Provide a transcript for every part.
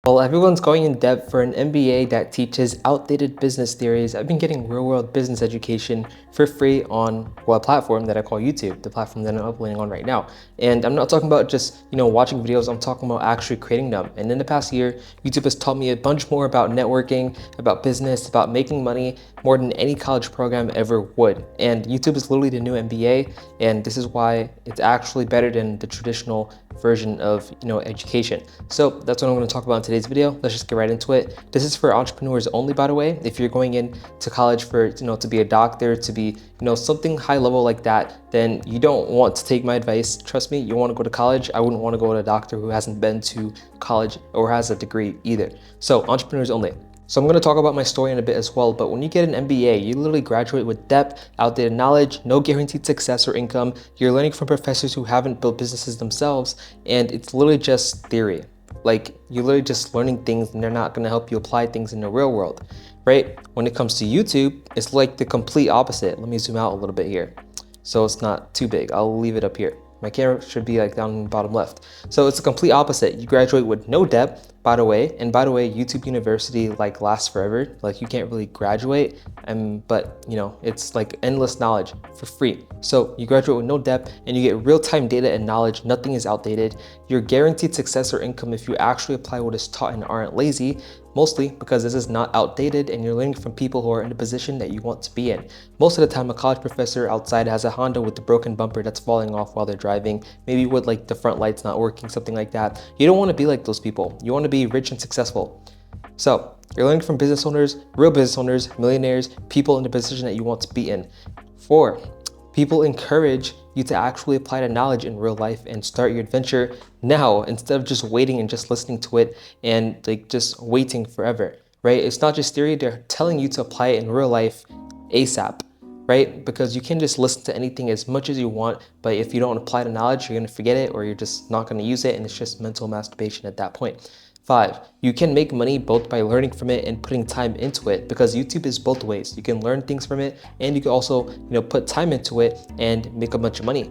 While everyone's going in depth for an MBA that teaches outdated business theories, I've been getting real-world business education for free on a platform that I call YouTube, the platform that I'm uploading on right now. And I'm not talking about just, watching videos, I'm talking about actually creating them. And in the past year, YouTube has taught me a bunch more about networking, about business, about making money, more than any college program ever would. And YouTube is literally the new MBA, and this is why it's actually better than the traditional version of education. So that's what I'm going to talk about in today's video. Let's just get right into it. This is for entrepreneurs only, by the way. If you're going into college for to be a doctor, to be something high level like that, then you don't want to take my advice. Trust me, you want to go to college. I wouldn't want to go to a doctor who hasn't been to college or has a degree either. So entrepreneurs only. So I'm going to talk about my story in a bit as well, but when you get an MBA, you literally graduate with depth, outdated knowledge, no guaranteed success or income. You're learning from professors who haven't built businesses themselves, and it's literally just theory. Like, you're literally just learning things and they're not going to help you apply things in the real world, right? When it comes to YouTube, it's like the complete opposite. Let me zoom out a little bit here so it's not too big. I'll leave it up here. My camera should be like down in the bottom left. So it's the complete opposite. You graduate with no debt, by the way. And by the way, YouTube University like lasts forever. Like, you can't really graduate, but it's like endless knowledge for free. So you graduate with no debt and you get real-time data and knowledge. Nothing is outdated. You're guaranteed success or income if you actually apply what is taught and aren't lazy, mostly because this is not outdated and you're learning from people who are in the position that you want to be in. Most of the time, a college professor outside has a Honda with the broken bumper that's falling off while they're driving, maybe with like the front lights not working, something like that. You don't want to be like those people. You want to be rich and successful. So you're learning from business owners, real business owners, millionaires, people in the position that you want to be in. 4, people encourage you to actually apply the knowledge in real life and start your adventure now instead of just waiting and just listening to it and like just waiting forever, right? It's not just theory, they're telling you to apply it in real life ASAP, right? Because you can just listen to anything as much as you want, but if you don't apply the knowledge, you're gonna forget it or you're just not gonna use it, and it's just mental masturbation at that point. 5, you can make money both by learning from it and putting time into it, because YouTube is both ways. You can learn things from it and you can also, put time into it and make a bunch of money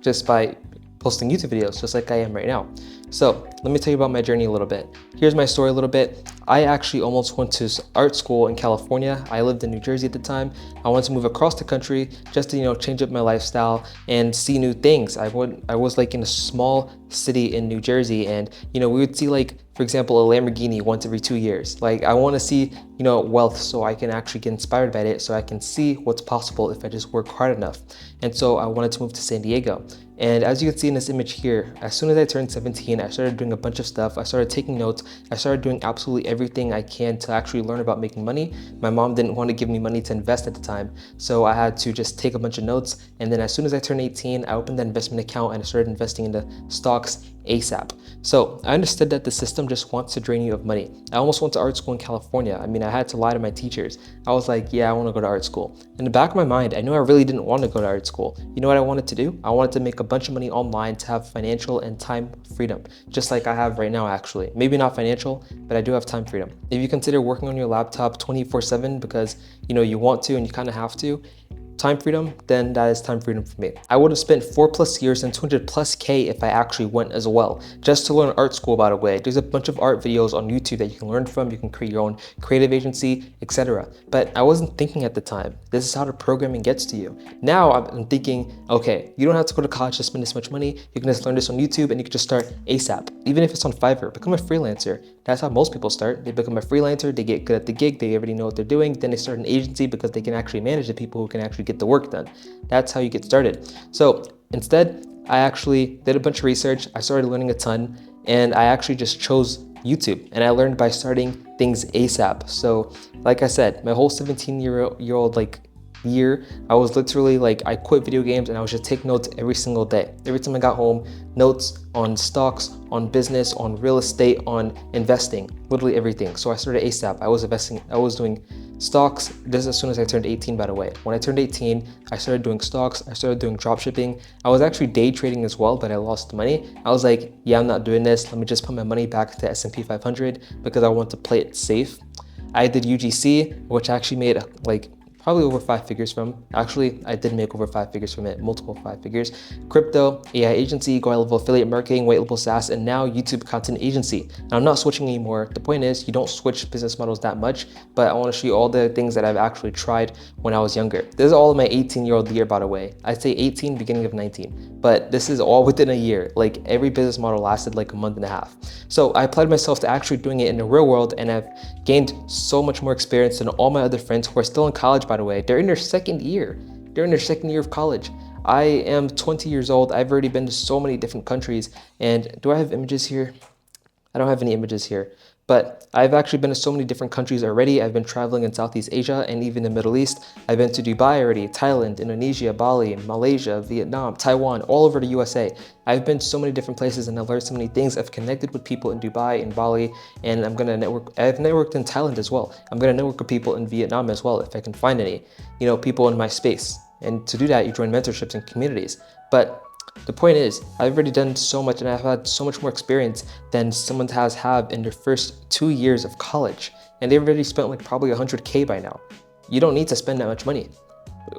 just by posting YouTube videos, just like I am right now. So let me tell you about my journey a little bit. Here's my story a little bit. I actually almost went to art school in California. I lived in New Jersey at the time. I wanted to move across the country just to, change up my lifestyle and see new things. I was like in a small city in New Jersey, and we would see, like, for example, a Lamborghini once every 2 years. Like, I want to see, wealth so I can actually get inspired by it, so I can see what's possible if I just work hard enough. And so I wanted to move to San Diego. And as you can see in this image here, as soon as I turned 17, I started doing a bunch of stuff. I started taking notes. I started doing absolutely everything I can to actually learn about making money. My mom didn't want to give me money to invest at the time, so I had to just take a bunch of notes. And then as soon as I turned 18, I opened that investment account and I started investing into stocks ASAP. So I understood that the system just wants to drain you of money. I almost went to art school in California. I mean, I had to lie to my teachers. I was like, yeah, I want to go to art school. In the back of my mind, I knew I really didn't want to go to art school. You know what I wanted to do? I wanted to make a bunch of money online to have financial and time freedom, just like I have right now, actually. Maybe not financial, but I do have time freedom. If you consider working on your laptop 24/7 because you want to and you kind of have to, time freedom, then that is time freedom for me. I would have spent 4+ years and 200+ K if I actually went as well, just to learn art school, by the way. There's a bunch of art videos on YouTube that you can learn from. You can create your own creative agency, etc. But I wasn't thinking at the time, this is how the programming gets to you. Now I'm thinking, okay, you don't have to go to college to spend this much money. You can just learn this on YouTube and you can just start ASAP. Even if it's on Fiverr, become a freelancer. That's how most people start. They become a freelancer, they get good at the gig, they already know what they're doing, then they start an agency because they can actually manage the people who can actually get the work done. That's how you get started. So instead, I actually did a bunch of research, I started learning a ton, and I actually just chose YouTube, and I learned by starting things ASAP. So like I said, my whole 17-year-old year, I was literally like, I quit video games and I was just taking notes every single day. Every time I got home, notes on stocks, on business, on real estate, on investing, literally everything. So I started ASAP. I was doing stocks. This is as soon as I turned 18, by the way. When I turned 18, I started doing stocks. I started doing drop shipping. I was actually day trading as well, but I lost money. I was like, yeah, I'm not doing this. Let me just put my money back to S&P 500 because I want to play it safe. I did UGC, which actually made like probably over 5 figures from. Actually, I did make over 5 figures from it, multiple 5 figures. Crypto, AI agency, go high level affiliate marketing, white label SaaS, and now YouTube content agency. And I'm not switching anymore. The point is, you don't switch business models that much, but I want to show you all the things that I've actually tried when I was younger. This is all in my 18-year-old year, by the way. I'd say 18, beginning of 19, but this is all within a year. Like every business model lasted like a month and a half. So I applied myself to actually doing it in the real world, and I've gained so much more experience than all my other friends who are still in college, by the way. They're in their second year. They're in their second year of college. I am 20 years old. I've already been to so many different countries. And do I have images here? I don't have any images here, but I've actually been to so many different countries already. I've been traveling in Southeast Asia and even the Middle East. I've been to Dubai already, Thailand, Indonesia, Bali, Malaysia, Vietnam, Taiwan, all over the USA. I've been to so many different places and I've learned so many things. I've connected with people in Dubai and Bali, and I'm gonna network. I've networked in Thailand as well. I'm gonna network with people in Vietnam as well if I can find any, people in my space. And to do that, you join mentorships and communities. But the point is, I've already done so much and I've had so much more experience than someone has had in their first 2 years of college. And they've already spent like probably 100K by now. You don't need to spend that much money.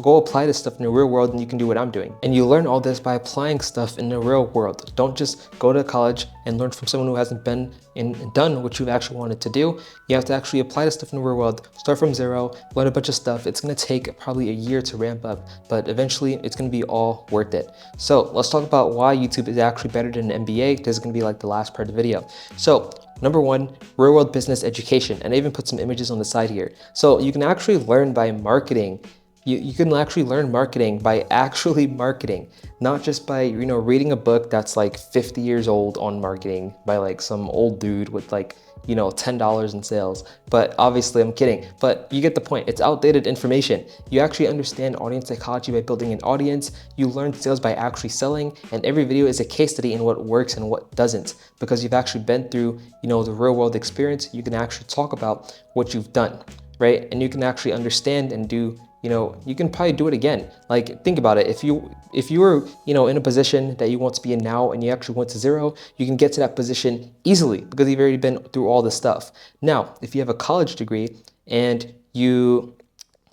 Go apply this stuff in the real world and you can do what I'm doing. And you learn all this by applying stuff in the real world. Don't just go to college and learn from someone who hasn't been and done what you've actually wanted to do. You have to actually apply this stuff in the real world, start from zero, learn a bunch of stuff. It's gonna take probably a year to ramp up, but eventually it's gonna be all worth it. So let's talk about why YouTube is actually better than an MBA. This is gonna be like the last part of the video. So number one, real world business education. And I even put some images on the side here. So you can actually learn by marketing. You can actually learn marketing by actually marketing, not just by, reading a book that's like 50 years old on marketing by like some old dude with like, $10 in sales. But obviously I'm kidding, but you get the point. It's outdated information. You actually understand audience psychology by building an audience. You learn sales by actually selling, and every video is a case study in what works and what doesn't, because you've actually been through, the real world experience. You can actually talk about what you've done, right? And you can actually understand and do, you can probably do it again. Like, think about it. If you were, in a position that you want to be in now and you actually went to zero, you can get to that position easily because you've already been through all this stuff. Now, if you have a college degree and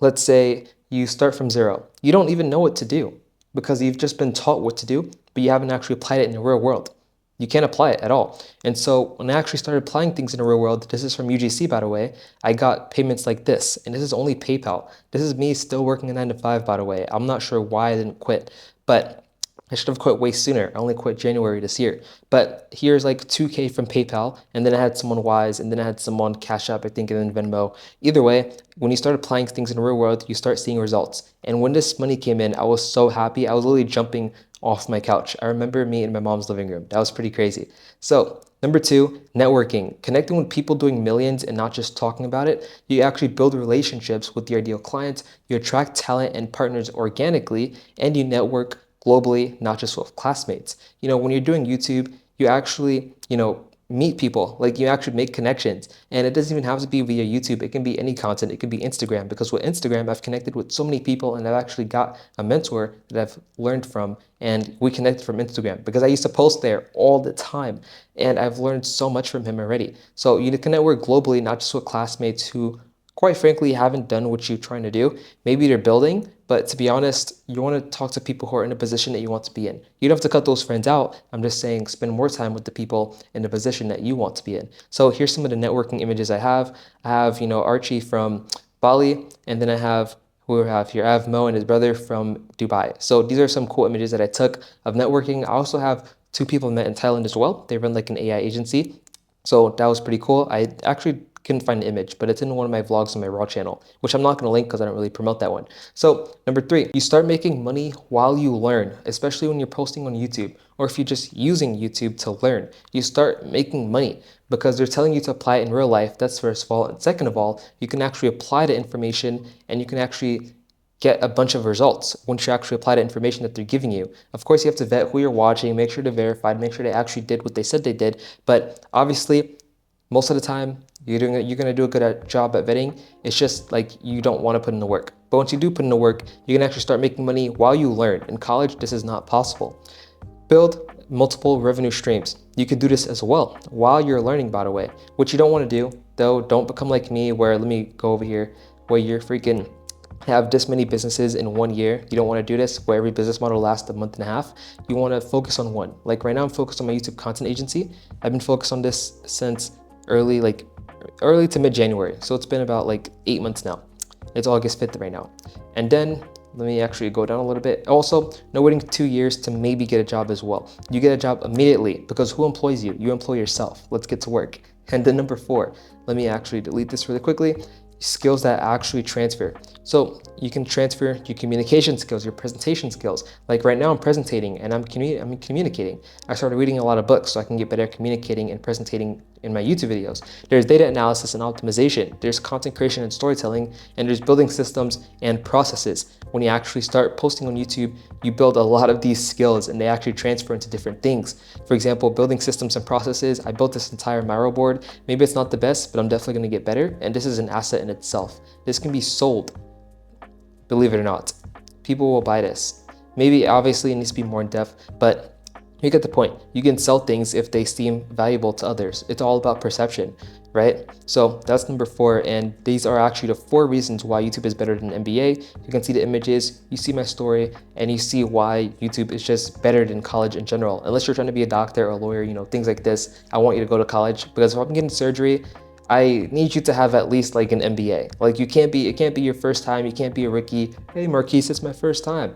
let's say you start from zero, you don't even know what to do because you've just been taught what to do, but you haven't actually applied it in the real world. You can't apply it at all. And so when I actually started applying things in the real world, this is from UGC, by the way, I got payments like this, and this is only PayPal. This is me still working a 9 to 5, by the way. I'm not sure why I didn't quit, but I should have quit way sooner. I only quit January this year. But here's like 2K from PayPal, and then I had someone Wise, and then I had someone Cash App, I think, and then Venmo. Either way, when you start applying things in the real world, you start seeing results. And when this money came in, I was so happy. I was literally jumping off my couch. I remember me in my mom's living room. That was pretty crazy. So number two, networking, connecting with people doing millions and not just talking about it. You actually build relationships with your ideal clients. You attract talent and partners organically, and you network globally, not just with classmates. When you're doing YouTube, you actually, meet people, like you actually make connections, and it doesn't even have to be via YouTube. It can be any content. It could be Instagram, because with Instagram, I've connected with so many people, and I've actually got a mentor that I've learned from, and we connected from Instagram because I used to post there all the time, and I've learned so much from him already. So you can network globally, not just with classmates who, quite frankly, haven't done what you're trying to do. Maybe they're building, but to be honest, you want to talk to people who are in a position that you want to be in. You don't have to cut those friends out. I'm just saying spend more time with the people in the position that you want to be in. So here's some of the networking images I have. I have, Archie from Bali, and then I have, who I have here? I have Mo and his brother from Dubai. So these are some cool images that I took of networking. I also have 2 people I met in Thailand as well. They run like an AI agency. So that was pretty cool. I actually couldn't find an image, but it's in one of my vlogs on my Raw channel, which I'm not going to link because I don't really promote that one. So number 3, you start making money while you learn, especially when you're posting on YouTube, or if you're just using YouTube to learn. You start making money because they're telling you to apply it in real life. That's first of all. And second of all, you can actually apply the information, and you can actually get a bunch of results once you actually apply the information that they're giving you. Of course, you have to vet who you're watching, make sure they're verified, make sure they actually did what they said they did. But obviously, most of the time, you're going to do a good job at vetting. It's just like you don't want to put in the work. But once you do put in the work, you can actually start making money while you learn. In college, this is not possible. Build multiple revenue streams. You could do this as well while you're learning, by the way. What you don't want to do, though, don't become like me, where, let me go over here, where you're freaking have this many businesses in 1 year. You don't want to do this where every business model lasts a month and a half. You want to focus on one. Like right now, I'm focused on my YouTube content agency. I've been focused on this since early to mid-January. So it's been about like 8 months now. It's August 5th right now. And then let me actually go down a little bit. Also, no waiting 2 years to maybe get a job as well. You get a job immediately because who employs you? You employ yourself. Let's get to work. And then number 4, let me actually delete this really quickly. Skills that actually transfer. So you can transfer your communication skills, your presentation skills. Like right now I'm presenting and I'm communicating. I started reading a lot of books so I can get better at communicating and presenting in my YouTube videos. There's data analysis and optimization. There's content creation and storytelling, and there's building systems and processes. When you actually start posting on YouTube, you build a lot of these skills and they actually transfer into different things. For example, building systems and processes. I built this entire Miro board. Maybe it's not the best, but I'm definitely going to get better. And this is an asset in itself. This can be sold, believe it or not. People will buy this. Maybe obviously it needs to be more in depth, but you get the point. You can sell things if they seem valuable to others. It's all about perception, right? So that's number 4. And these are actually the 4 reasons why YouTube is better than MBA. You can see the images, you see my story, and you see why YouTube is just better than college in general. Unless you're trying to be a doctor or a lawyer, you know, things like this. I want you to go to college because if I'm getting surgery, I need you to have at least like an MBA. Like it can't be your first time. You can't be a rookie. Hey, Marquise, it's my first time.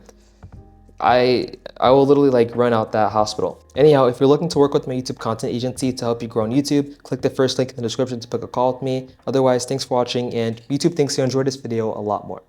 I will literally like run out that hospital. Anyhow, if you're looking to work with my YouTube content agency to help you grow on YouTube, click the first link in the description to book a call with me. Otherwise, thanks for watching, and YouTube thinks you enjoyed this video a lot more.